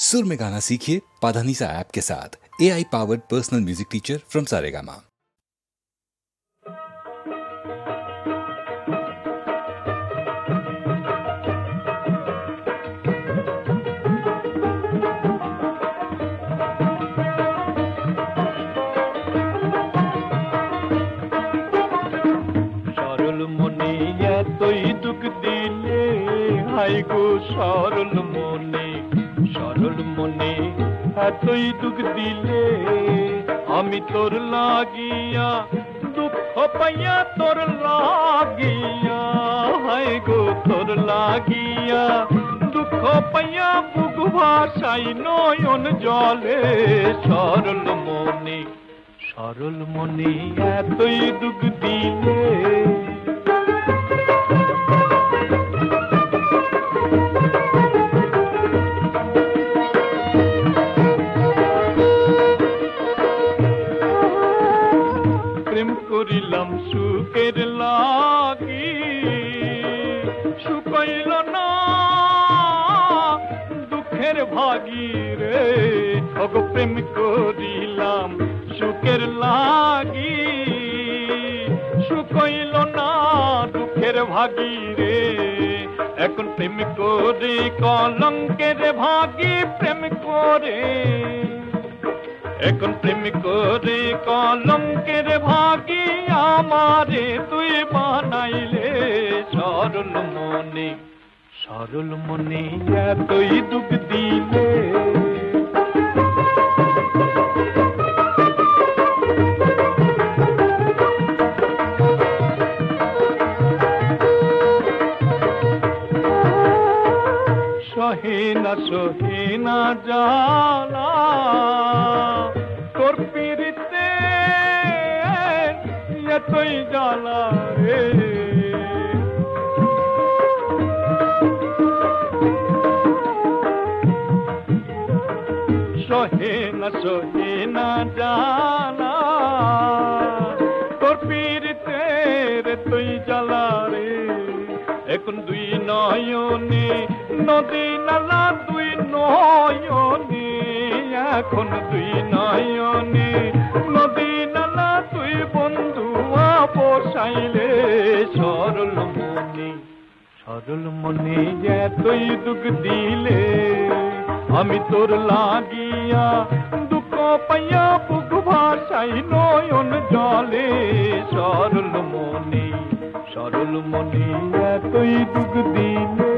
सुर में गाना सीखिए पाधानीसा ऐप के साथ। AI powered personal music teacher from Saregama. সরল মনে এতই দুঃখ দিলে হাই গো সরল মনে এতই দুঃখ দিলে আমি তোর লাগিয়া দুঃখ পাইয়া তোর লাগিয়া হাই গো তোর লাগিয়া দুঃখ পাইয়া বুক ভাসাই নয়ন জলে সরল মনে এতই দুঃখ দিলে প্রেম করিলাম সুখের লাগি শুকাইল না দুঃখের ভাগি রে ওগো প্রেম করিলাম সুখের লাগি শুকাইল না দুঃখের ভাগি রে এখন প্রেম করে কলঙ্কের ভাগি প্রেম করে এখন প্রেম করে কলঙ্কের ভাগি আমারে তুই বানাইলে সরল মনে এতই দুঃখ দিলে সহে না জালা তোর পিরিতে এতই জ্বালা রে সহে না জালা তোর পিরিতে এতই জ্বালা রে এখন দুই নয়নে নদী নালা দুই নয়নে এখন দুই নয়নে নদী নালা তুই বন্ধু বসাইলে সরল মনে এতই দুঃখ দিলে আমি তোর লাগিয়া দুঃখ পাইয়া বুক ভাসাই নয়ন জলে সরল মনে এতই দুঃখ দিলে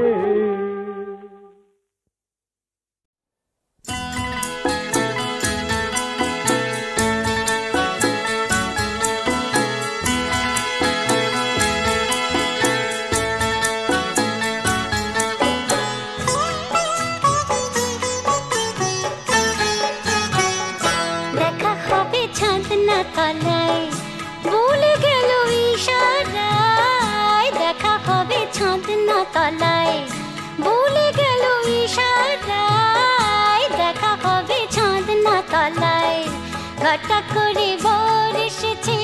ঘটা করে বর এসেছে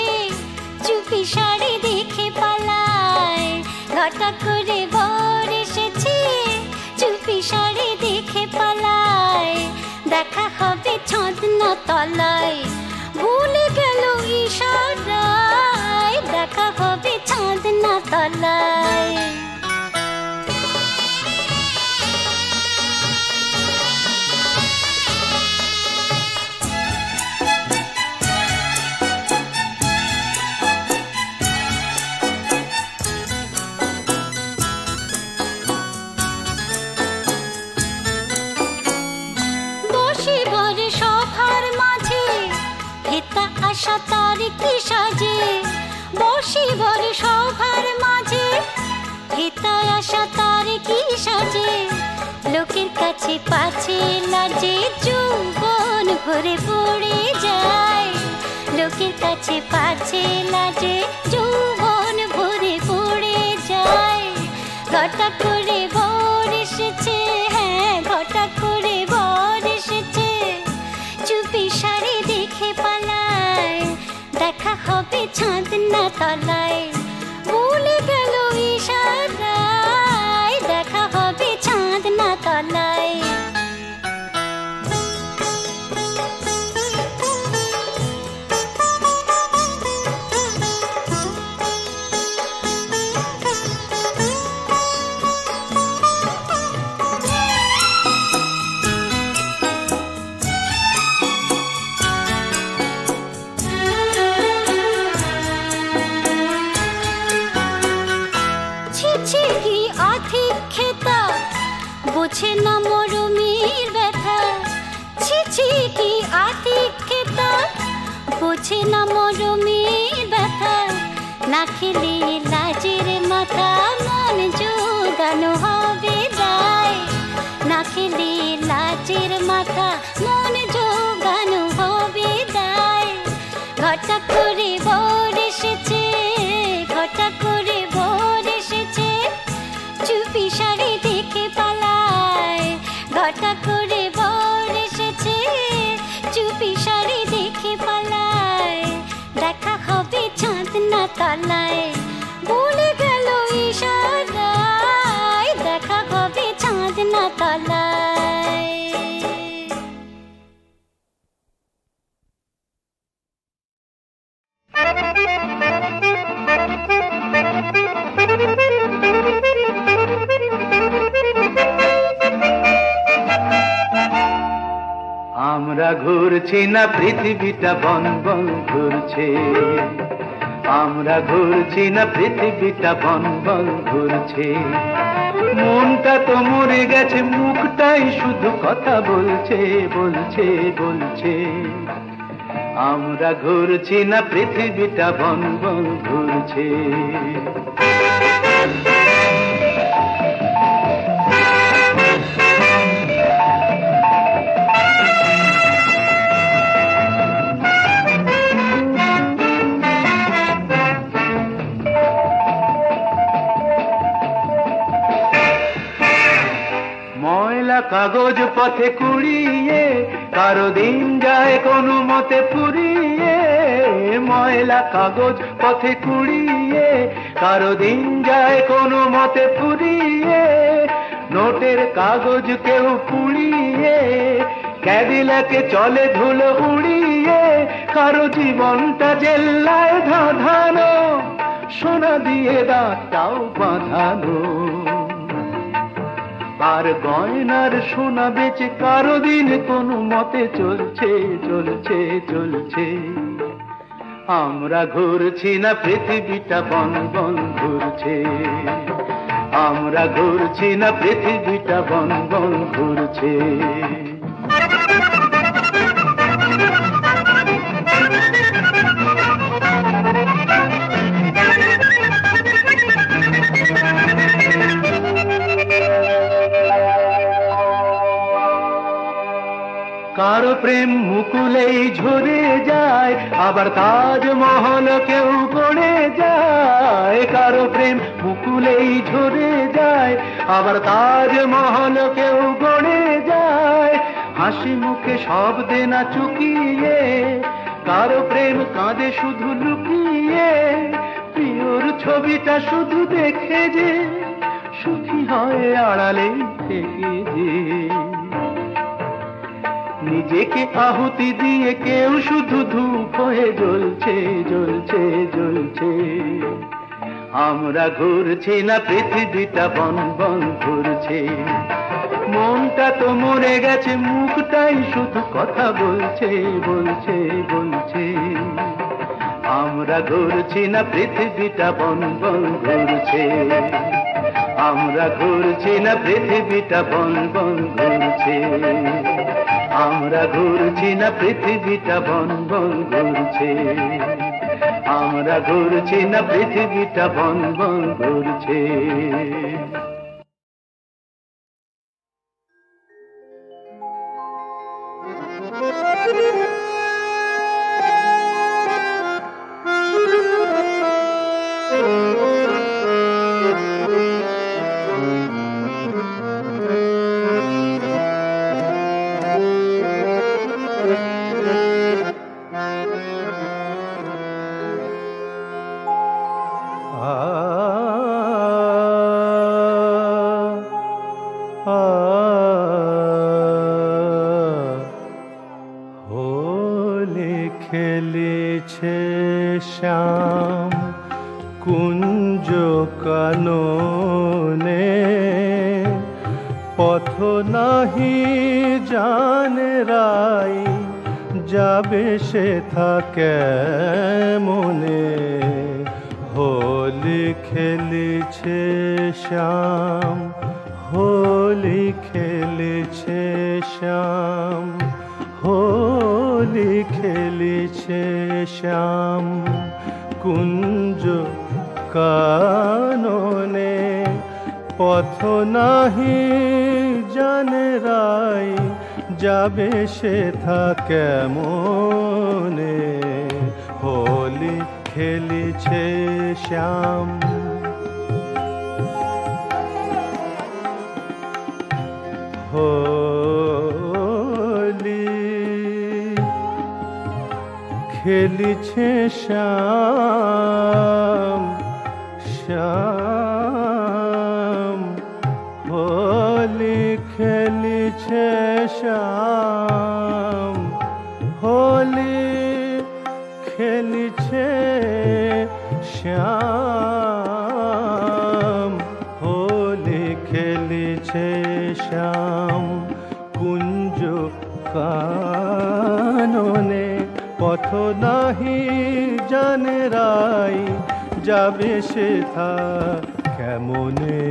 চুপি শাড়ি দেখে পালায় ঘটা করে বর এসেছে চুপি শাড়ি দেখে পালায় দেখা হবে ছাদনা তলায় ভুলে গেল ইশারায় দেখা হবে ছাদনা তলায় আশা তার কি সাজে বসিবার সভার মাঝে হেতা আশা তার কি সাজে লোকের কাছে পাছে লাজে যৌবন ভরে পড়ে যায় লোকের কাছে পাছে লাজে যৌবন ভরে পড়ে যায় ঘটা করে বর এসেছে হ্যাঁ ঘটা করে বর এসেছে চুপি শাড়ি দেখে পালায় দেখা হবে ছাদনা তলায় ভুলে গেল ইশারায় দেখা হবে ছাদনা তলায় মাখা মন জোগানো হবে দায়। ঘটা করে বর এসেছে, ঘটা করে বর এসেছে, চুপি শাড়ি দেখে পালায়। ঘটা করে বর এসেছে, চুপি শাড়ি দেখে পালায়। দেখা হবে চাঁদ না তলায়, বলে গেল ইশারায়। দেখা হবে চাঁদ না তলায়। আমরা ঘুরছি না পৃথিবীটা বন বন ঘুরছে। আমরা ঘুরছি না পৃথিবীটা বন বন ঘুরছে। মনটা তো মরে গেছে, মুখটাই শুধু কথা বলছে বলছে বলছে। আমরা ঘুরছি না পৃথিবীটা বন বন ঘুরছে। ময়লা কাগজ পথে কুড়িয়ে কারো দিন যায় কোনো মতে ফুরিয়ে। ময়লা কাগজ পথে কুড়িয়ে কারো দিন যায় কোনো মতে ফুরিয়ে। নোটের কাগজ কেউ পুড়িয়ে ক্যাডিলাকে চলে ধুলো উড়িয়ে। কারো জীবনটা জেল্লায় ধাঁধানো, সোনা দিয়ে দাঁতটাও বাঁধানো। আর গয়নার সোনা বেচে কারো দিন কোনো মতে চলছে চলছে চলছে। আমরা ঘুরছি না পৃথিবীটা বন বন ঘুরছে। আমরা ঘুরছি না পৃথিবীটা বন বন ঘুরছে। কারো প্রেম মুকুলেই ঝরে যায়, আবার তাজমহল কেউ গড়ে যায়। কারো প্রেম মুকুলেই ঝরে যায়, আবার তাজমহল কেউ গড়ে যায়। হাসি মুখে সব দেনা চুকিয়ে কারো প্রেম কাঁদে শুধু লুকিয়ে। প্রিয়র ছবিটা শুধু দেখে যে সুখী হয় আড়ালেই থেকে যে। নিজেকে আহুতি দিয়ে কেউ শুধু ধূপ হয়ে জ্বলছে জ্বলছে জ্বলছে। আমরা ঘুরছি না পৃথিবীটা বন বন ঘুরছে। মনটা তো মরে গেছে, মুখটাই শুধু কথা বলছে বলছে বলছে। আমরা ঘুরছি না পৃথিবীটা বন বন ঘুরছে। আমরা ঘুরছি না পৃথিবীটা বন বন ঘুরছে। আমরা ঘুরছি না পৃথিবীটা বন বন ঘুরছে। আমরা ঘুরছি না পৃথিবীটা বন বন ঘুরছে। হোলি খেলেছে শ্যাম কুঞ্জ কাননে, পথ নাহি জানে রাই যাবে সে থাকে মনে। হোলি খেলেছে শ্যাম, হোলি খেলেছে শ্যাম, হোলি খেলেছে শ্যাম কুঞ্জ কাননে। পথ নাহি জানে রাই যাবে সেথা কেমনে হোলি খেলিছে শ্যাম হোলি খেলিছে শ্যাম শ্যাম হোলি খেলিছে শ্যাম হোলি খেলিছে শ্যাম হোলি খেলিছে শ্যাম কুঞ্জ কাননে পথ নাহি জানে রাই যাবে সেথা কেমনে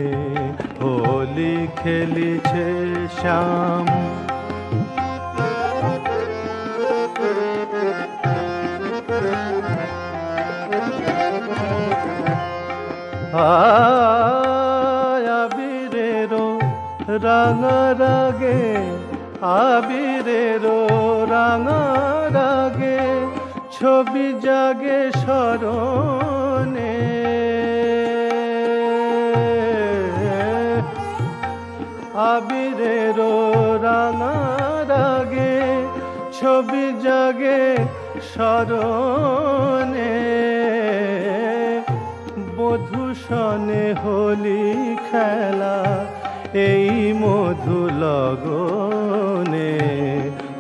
হোলি খেলিছে শ্যাম আবিরেরো রাঙা রাগে আবিরেরো রাঙা রাগে ছবি জাগে স্মরণে আবিরেরো রাঙা রাগে ছবি জাগে স্মরণে বধূষণে হোলি খেলা এই মধু লগনে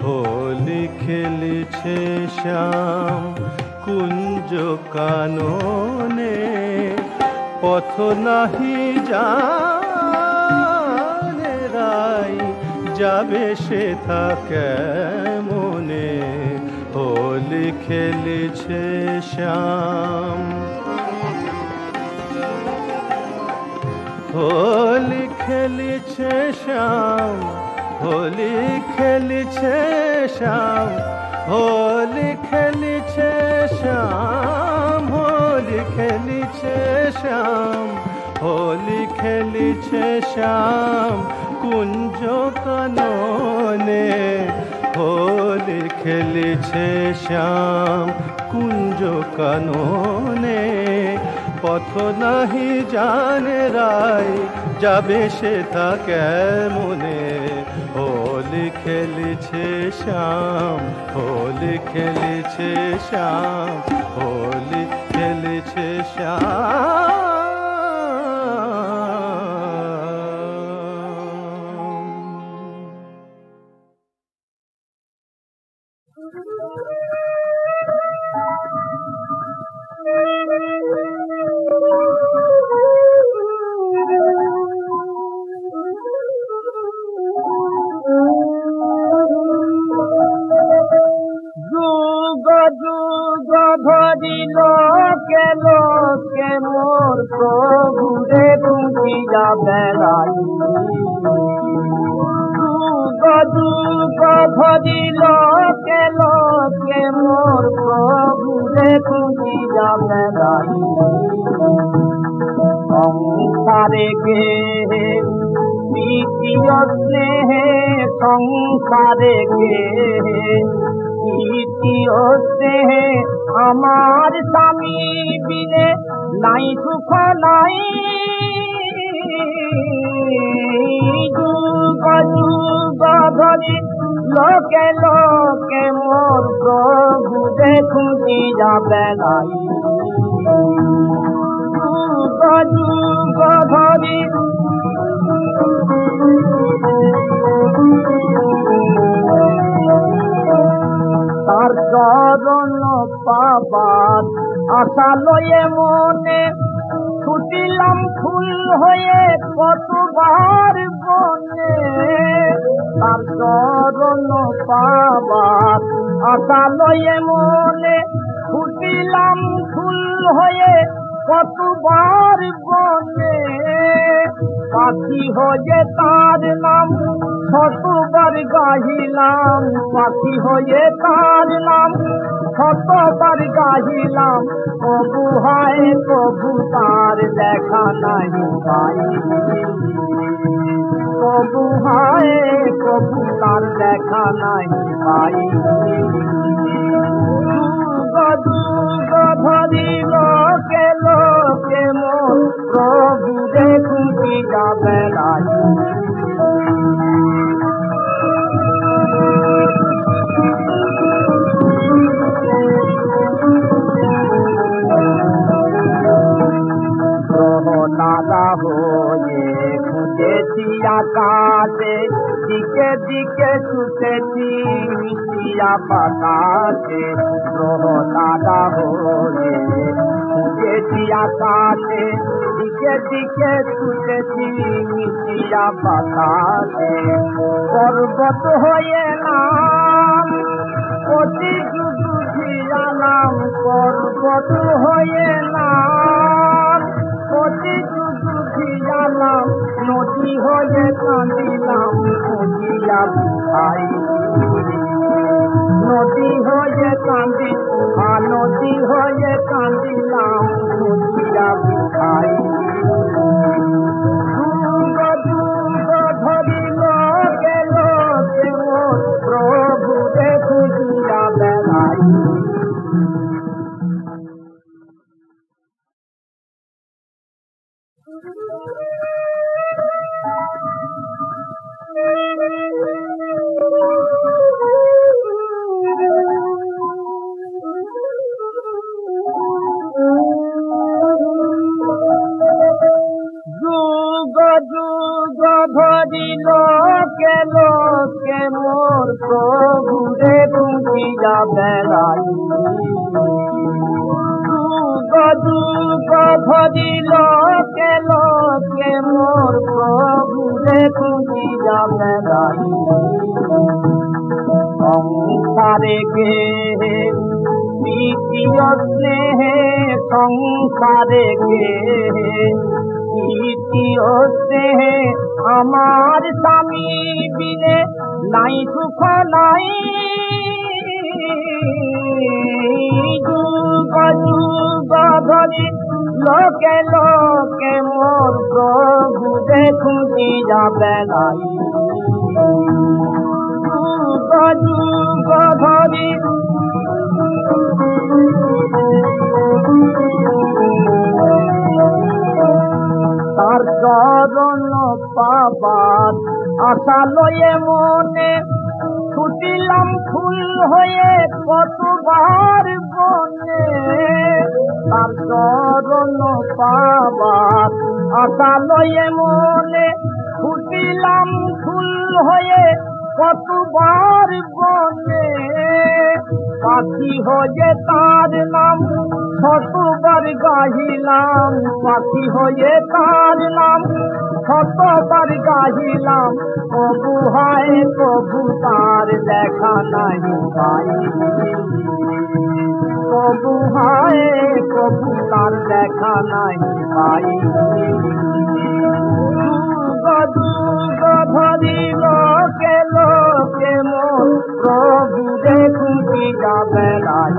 হোলি খেলিছে শ্যাম কুঞ্জ কাননে পথ নাহি জানে রাই যাবে সেথা কেমনে হোলি খেলিছে শ্যাম হোলি খেলিছে শ্যাম হোলি খেলিছে শ্যাম হোলি খেলিছে শ্যাম হোলি খেলিছে শ্যাম হোলি খেলিছে শ্যাম কুঞ্জ কাননে হোলি খেলিছে শ্যাম কুঞ্জ কাননে পথ নাহি জানে রাই যাবে সেথা কেমনে হোলি খেলিছে শ্যাম হোলি খেলিছে শ্যাম হোলি খেলিছে শ্যাম ধরি লোকে লোকে মোর প্রভুরে দুঃখিয়া বেড়াই যুগ যুগ ধরি লোকে লোকে মোর প্রভুরে দুঃখিয়া বেড়াই সংসারে গে প্রীতিয় স্নেহে সংসারে গে প্রীতিয় স্নেহে আমার স্বামী বিনে নাই সুখ নাই যুগ যুগ ধরি লোকে লোকে মোর প্রভু দেখুঁজি যাবে নাই যুগ যুগ ধরি তার চরণ পাবার আশা লয়ে মনে ছুটিলাম ফুল হয়ে কতবার বনে তার চরণ পাবার আশা লয়ে মনে ছুটিলাম ফুল হয়ে কতবার বনে পাখি হয়ে তার নাম শতবার গাহিলাম পাখি হয়ে তার নাম শতবার গাহিলাম কবু হয় কবু তার দেখা নাই পাই কবু হায় কবু তার দেখা নাই পাই যুগ ধরি লোকে লোকে মোর প্রভু দেখুকি যাবে নাই দাদা হয়ে খুঁজেছি আকাশে দিকে দিকে ছুটেছি মিশিয়া বাতাসে গ্রহ দাদা হয়ে খুঁজেছি আকাশে দিকে দিকে ছুটেছি মিশিয়া বাতাসে পর্বত হয়ে নাম অতি যুগিয়ালাম পর্বত হয়ে নাম অতি যুগিয়ালাম নদী হয়ে কাঁদিলাম খুঁজিয়া ভাই নদী হয়ে কাঁদি নদী হয়ে কাঁদিলাম খুঁজিয়া ভাই যুগ ধরিল গেল প্রভু খুঁজিয়া বেড়াই ধরি লোকে লোকে মোর প্রভু রে খুঁজিয়া বেড়াই যুগ ধরি লোকে লোকে মোর প্রভু রে খুঁজিয়া বেড়াই সংসারে গে দ্বিতীয় স্নেহে সংসারে গে দ্বিতীয় স্নেহে আমার স্বামী বিনে নাই সুখ নাই যুগ যুগ ধরি লোকে লোকে মোর প্রভু খুঁজিয়া বেড়াই যুগ যুগ ধরি তার চরণ পাবার আশা লয়ে মনে ছুটিলাম ফুল হয়ে কতবার বনে তার চরণ পাবার আশা লয়ে মনে ছুটিলাম ফুল হয়ে কতবার বনে পাখি হয়ে তার নাম শতবার গাহিলাম পাখি হয়ে তার নাম শতবার গাহিলাম কবু হায় কবু তার দেখা নাই পাই কবু হায় কবু তার দেখা নাই পাই যুগ যুগ ধরি লোকে লোকে মোর প্রভু খুঁজিয়া বেড়াই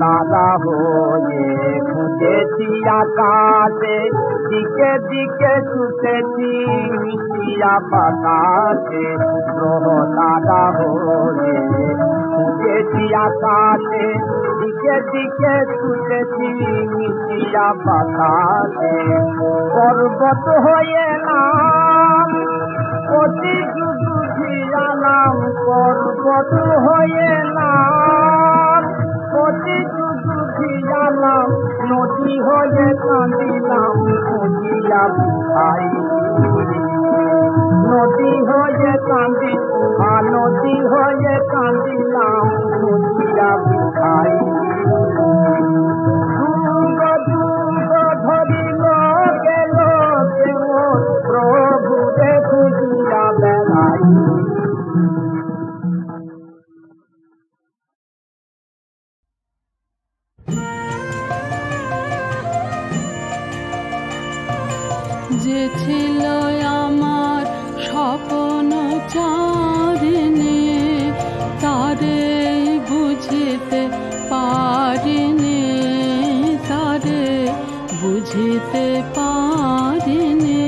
দাদা হয়ে খুঁজেছি আকাশে দিকে দিকে ছুটেছি মিশিয়া বাতাসে গ্রহ দাদা হয়ে খুঁজেছি আকাশে দিকে দিকে ছুটেছি মিশিয়া বাতাসে পর্বত হয়ে নাম অতি যুগিয়ালাম পর্বত হয়ে নাম অতি যুগিয়ালাম নদী হয়ে কাঁদিলাম খুঁজিয়া ভাই নদী হয়ে কাঁদি নদী হয়ে কাঁদিলাম খুঁজিয়া ভাই যুগ যুগ ধরি লোকে লোকে মোর প্রভু খুঁজিয়া বেড়াই যে ছিল আমার স্বপ্ন চাঁদনে পারিনি তারে বুঝিতে পারিনি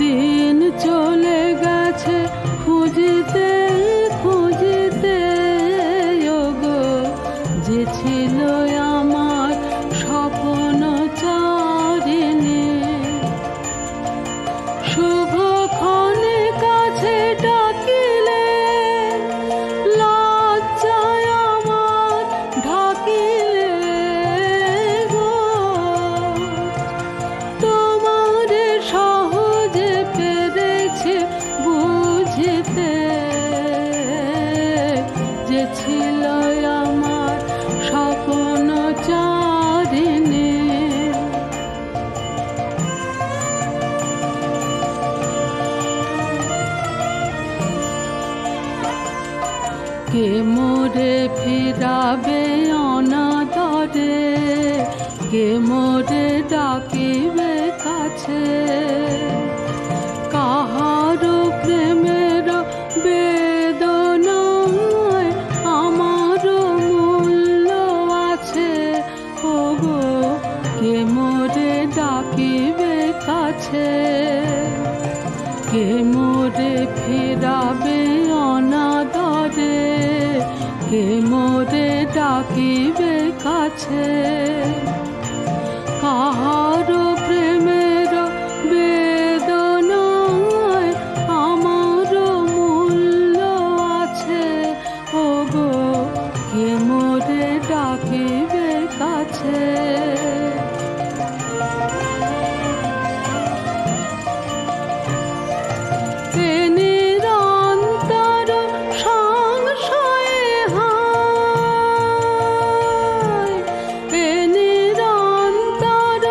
দিন চলে গেছে খুঁজিতে খুঁজিতে ওগো যে ছিল আমার স্বপ্ন চারিণী শুভক্ষণে কাছে ডাকিলে লজ্জায় আমার ঢাকিলে গো তোমারে সহজে পেরেছে বুঝিতে যে ছিল আমার স্বপ্ন চারিণী কে মোরে ফিরাবে অনাদরে কে মোরে ডাকিবে কাছে কাহারো প্রেমের বেদনায় আমারও মূল্য আছে ওগো কে মোরে ডাকিবে কাছে কে মোরে ফিরাবে অনাদরে কে মোরে ডাকিবে কাছে কাহারো প্রেমের বেদনায় আমারও মূল্য আছে ওগো কে মোরে ডাকিবে কাছে নিরন্তর সংশয়ে হায় নিরন্তর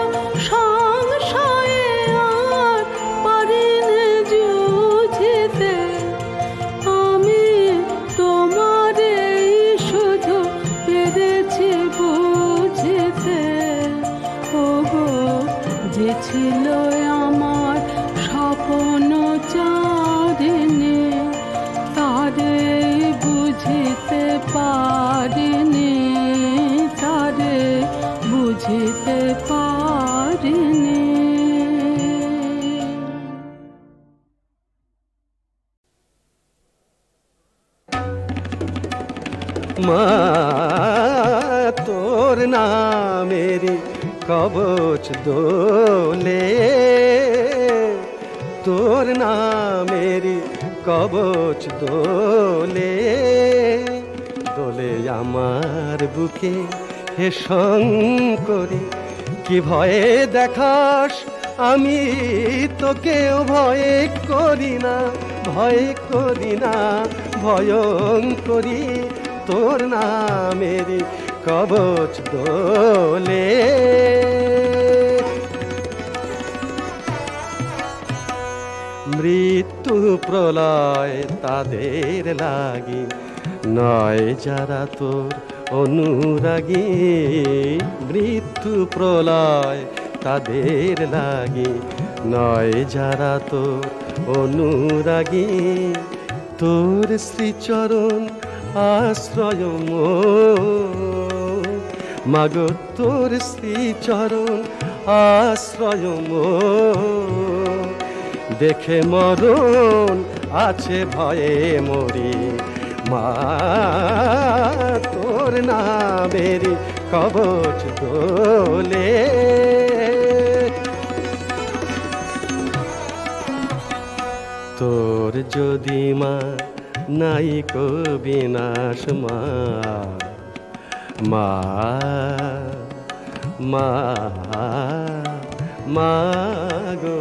সংশয়ে আর পারিনে যুঝিতে আমি তোমারে শুধু পেরেছি বুঝিতে ওগো যে ছিল আমার স্বপ্ন চারিণী তারে বুঝিতে পারিনি তারে বুঝিতে পারিনি মা তোর নামেরি কবচ দোলে তোর নামেরি কবচ দোলে দোলে আমার বুকে হে শঙ্করী কি ভয়ে দেখাস আমি তোকেও ভয়ে করি না ভয়ঙ্করী তোর নামেরি কবচ দোলে মৃত্যু প্রলয় তাদের লাগি নয় যারা তোর অনুরাগী মৃত্যু প্রলয় তাদের লাগি নয় যারা তোর অনুরাগী তোর শ্রীচরণ আশ্রয় মাগো তোর শ্রীচরণ আশ্রয় দেখে মরণ আছে ভয়ে মরি মা তোর নামেরি কবচ দোলে তোর যদি মা নাই কো বিনাশ মা মা মা মা গো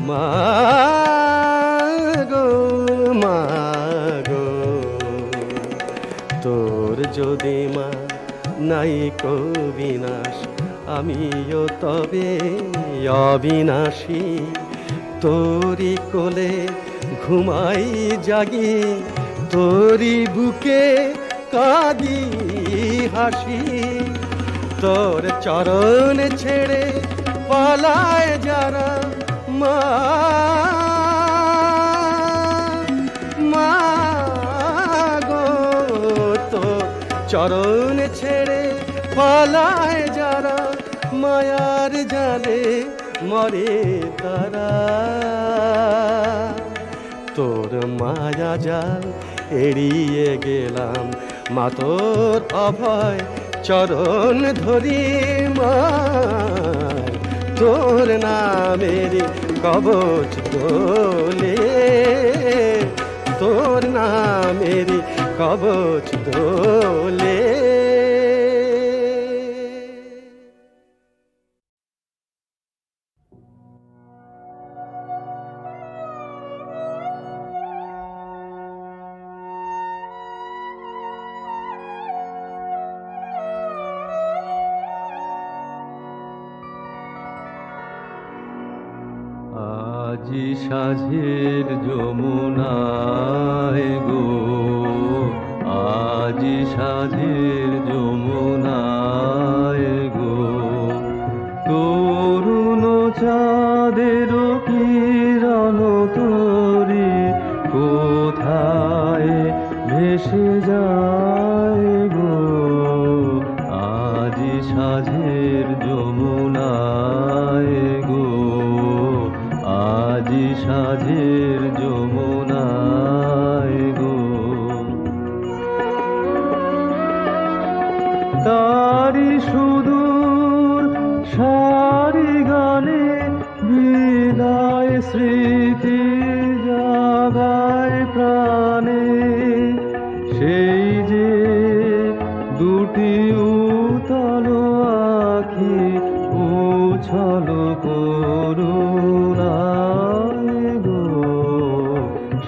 মা গো মা গো তোর যদি মা নাই কো বিনাশ আমিও তবে অবিনাশী তোরি কোলে ঘুমাই জাগি তোরি বুকে কাঁদি হাসি তোর চরণ ছেড়ে পালায় যারা মা মা গো তোর চরণ ছেড়ে পালায় যারা, মায়ার জালে মরে তারা। তোর মায়া জাল এড়িয়ে গেলাম মা, তোর অভয় চরণ ধরি মা। তোর নামের কবচ দোলে, তোর নামের কবচ দোলে। আজি সাঁঝের যমুনায় গো, আজি সাঁঝের যমুনায় গো, তরুণ চাঁদের কিরণ তরি কোথায় ভেসে যায় গো। আজি সাঁঝের যমুনায় গো, আজি সাঁঝের যমুনায় গো। তারি সুদূর সারি গানে বিদায় স্মৃতি জাগায় প্রাণে, সেই যে দুটি উতল আখি উছল করুণায় গো।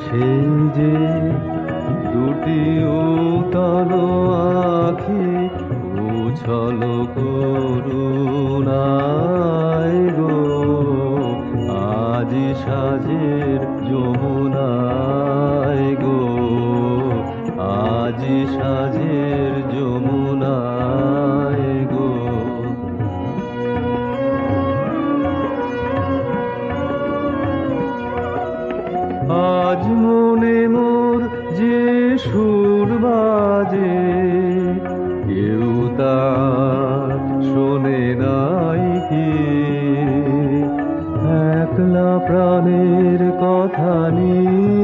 সেই যে দুটি উতল আখি উছল করুণায় গো। আজি সাঁঝের যমুনায় গো, আজি সাঁঝের যমুনায় গো। আজ মনে মোর যে সুর বাজে, কেউ তা শোনে নাই কি। একলা প্রাণের কথা নিয়ে,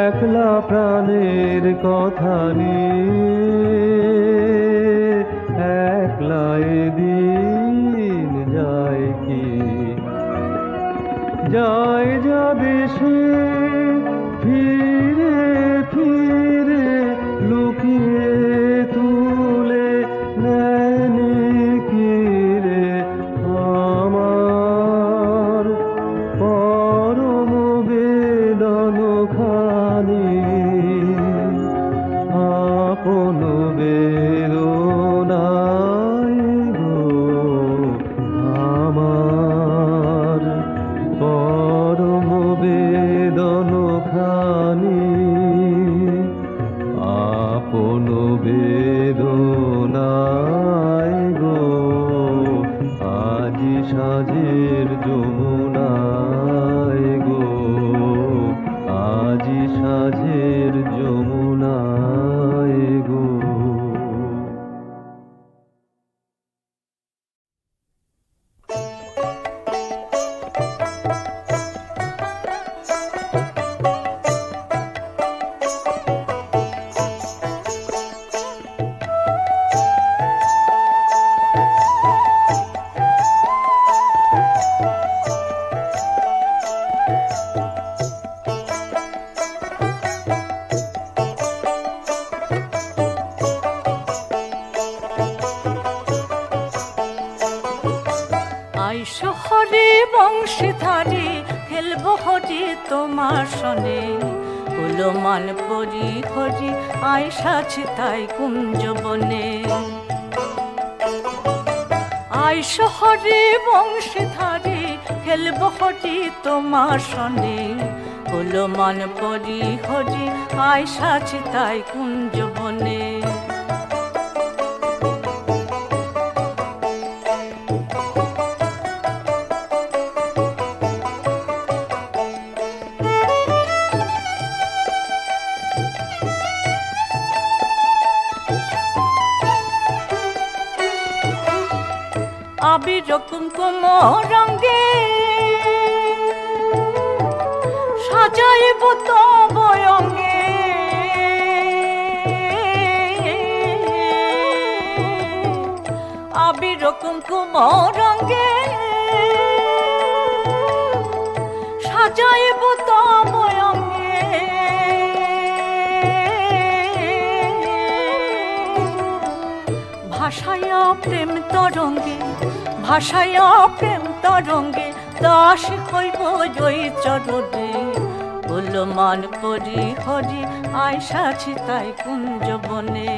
একলা প্রাণের কথা নিয়ে, একলা এদিন যায় কি। যায় যাবে সে ফিরে ফিরে, লুকিয়ে তুলে নেয়নি কিরে আমার পরম বেদন খানি। আপন বেদনায় গো আমার পরম বেদন খানি। আপন বেদনায় গো আজি সাঁঝের যমুনায় গো, আজি সাঁঝের যমুনায় গো। শহরে বংশীধারী খেলব হরি তোমার সনে, কুলমান পরি হরি আয়সাছি তাই কুঞ্জবনে। আই শহরে বংশীধারী খেলব হরি তোমার সনে, কুলমান পরি হরি আয়সাছি তাই কুঞ্জবনে। আবির কুমকুম রঙে সাজাইব তব অঙ্গে, আবির কুমকুম রঙে সাজাইব তব অঙ্গে। ভাষায়া প্রেম তরঙ্গে, ভাষায়া প্রেম তরঙ্গে দাস হইব ওই চরণে। মান পরি হরি আইসাছি তাই কুঞ্জ বনে।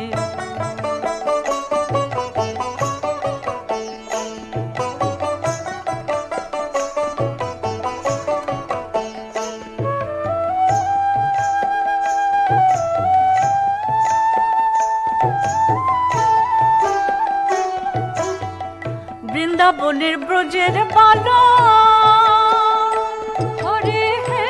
বৃন্দাবনের ব্রজের বালা হরে হে,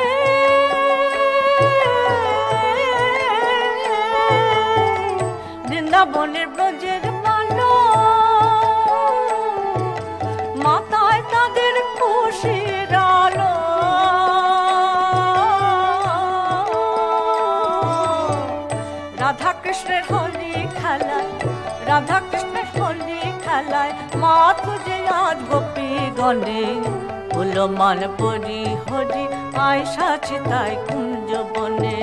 বৃন্দাবনের ব্রজের বালা মাথায় তাদের খুশির আলো। রাধা কৃষ্ণের হোলি খেলায়, রাধা কৃষ্ণের হোলি খেলায় মা তুঝে আজ গোপী গণে। মান পরি হরি আইসাছি তাই কুঞ্জ বনে।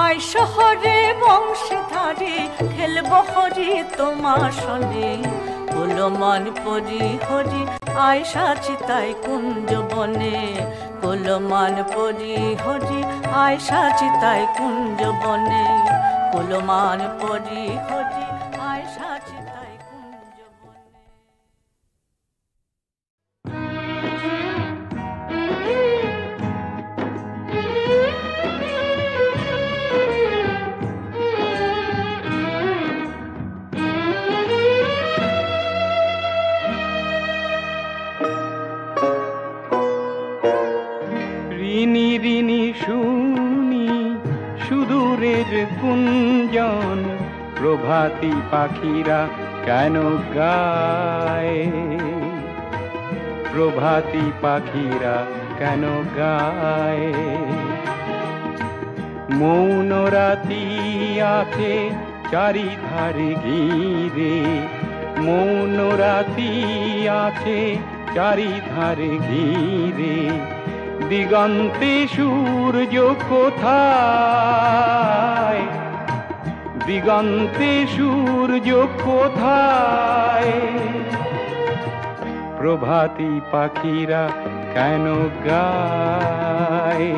আয় শহরে বংশীধারী খেলব হরি তোমার সনে। মান পরি হরি আইসাছি তাই কুঞ্জ বনে। মান পরি হরি আইসাছি তাই কুঞ্জ বনে। মান পরি হরি আইসাছি তাই কুঞ্জ বনে। ঋণী ঋণী শুনি সুদূরের কুঞ্জন, প্রভাতী পাখিরা কেন গায়, প্রভাতী পাখিরা কেন গায়। মৌন রাতি আছে চারিধারে ঘিরে, মৌন রাতি আছে চারিধারে ঘিরে। দিগন্তে সূর্য কোথায়, দিগন্তে সূর্য কোথায়। প্রভাতী পাখিরা কেন গায়,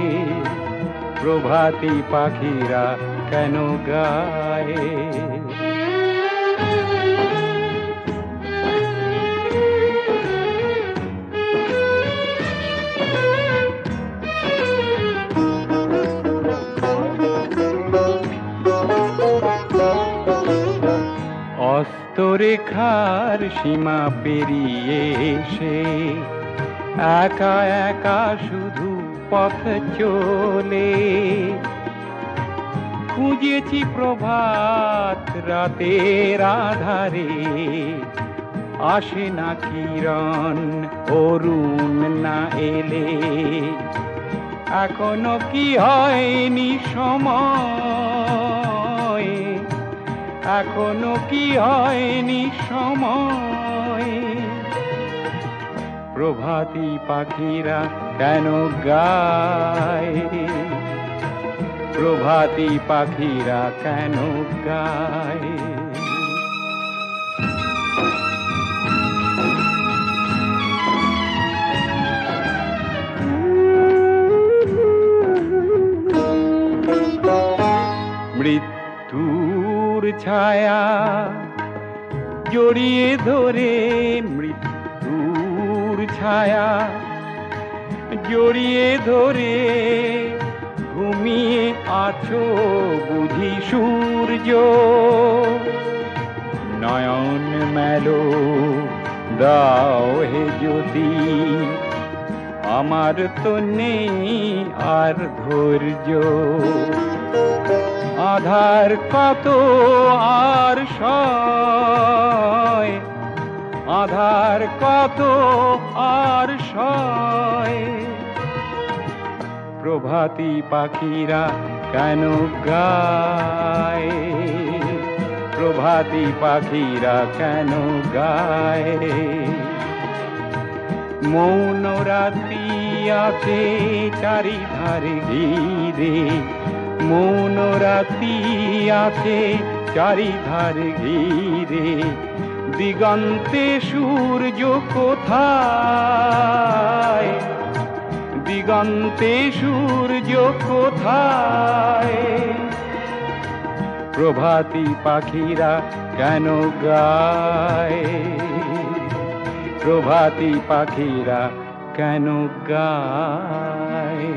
প্রভাতী পাখিরা কেন গায়। অস্তরেখার সীমা পেরিয়ে এসে একা একা শুধু পথ চলে। খুঁজেছি প্রভাত রাতের আধারে, আসে না কিরণ অরুণ না এলে। এখনো কি হয়নি সময়, এখনো কি হয়নি সময়। প্রভাতী পাখিরা কেন গায়, প্রভাতী পাখিরা কেন গায়। মৃত্যুর ছায়া জড়িয়ে ধরে, মৃত্যুর ছায়া জড়িয়ে ধরে ঘুমিয়ে আছো বুঝি সূর্য। নয়ন মেলো দাও হে জ্যোতি, আমার তো নেই আর ধৈর্য। আধার কত আর সয়, আধার কত আর সয়, প্রভাতী পাখিরা কেন গায়, প্রভাতী পাখিরা কেন গায়। মৌন রাতি আছে চারিধারে ঘিরে, মৌন রাতি আছে চারিধারে ঘিরে, দিগন্তে সূর্য কোথায়, দিগন্তে সূর্য কোথায়, প্রভাতী পাখিরা কেন গায়, প্রভাতী পাখিরা কেন গায়।